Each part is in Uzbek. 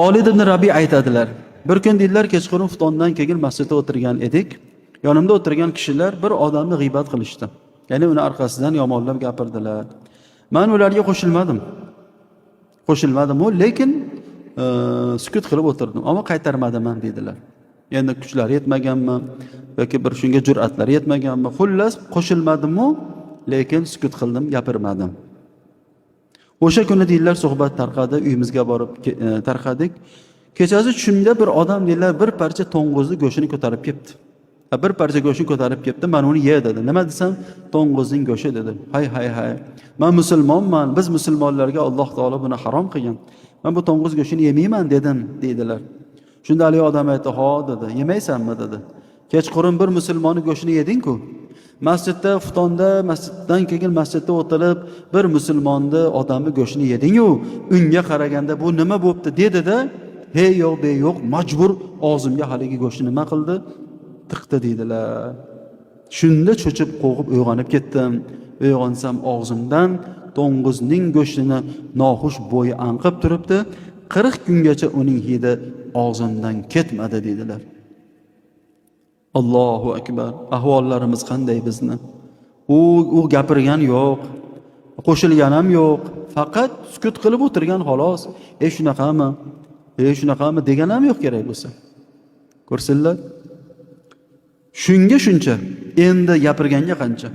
Xolid ibn Rabi aytadilar. Bir kun deydilar, kechqurun xuftondan keyin masjidda o'tirgan edik. Yonimda o'tirgan kishilar bir odamni g'iybat qilishdi. Ya'ni uni orqasidan yomonlab gapirdilar. Men ularga qo'shilmadim, lekin sukut qilib o'tirdim, ammo qaytarmadim dedilar. Endi kuchlari yetmaganmi yoki bir shunga jur'atlari yetmaganmi? Xullas qo'shilmadim-u, lekin sukut qildim, gapirmadim. O'sha kuni deydilar, suhbat tarqadi, uyimizga borib tarqadik. Kechasi tushimda bir odam deydilar, bir parcha to'ng'izni go'shtini ko'tarib kelibdi. Bir parcha go'shtni ko'tarib kelibdi, men uni ye dedi. Nima desam, to'ng'izning go'shti dedi. Hay. Men musulmonman, biz musulmonlarga Alloh taolo buni harom qilgan. Men bu to'ng'iz go'shtini yemayman dedim, deydilar. Shunda haligi odam aytdi, "Ha" dedi. "Yemaysanmi?" dedi. "Kechqurun bir musulmonning go'shtini yeding-ku. Masjidda, xuftonda, masjiddan keyin masjidda o'tirib, bir musulmonni odamning go'shtini yeding-ku, unga qaraganda bu nima bo'pti?" dedi-da, "Hey yo'q, be yo'q, majbur og'zimga haligi go'shtni nima qildi? Tiqdi" deydilar. Shunda cho'chib qo'rqib uyg'onib ketdim. Uyg'onsam og'zimdan to'ng'izning go'shtini noxush bo'yi anqib turibdi. 40 kungacha uning hidi og'zimdan ketmadi deydilar. Allohu akbar. Ahvollarimiz qanday bizni? U gapirgan yo'q, qo'shilgan ham yo'q, faqat sukut qilib o'tirgan xolos. Shunaqami degan ham yo'q kerak bo'lsa. Ko'rsinlar. Shunga shuncha, endi gapirganga qancha,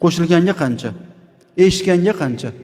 qo'shilganga qancha, eshitganga qancha.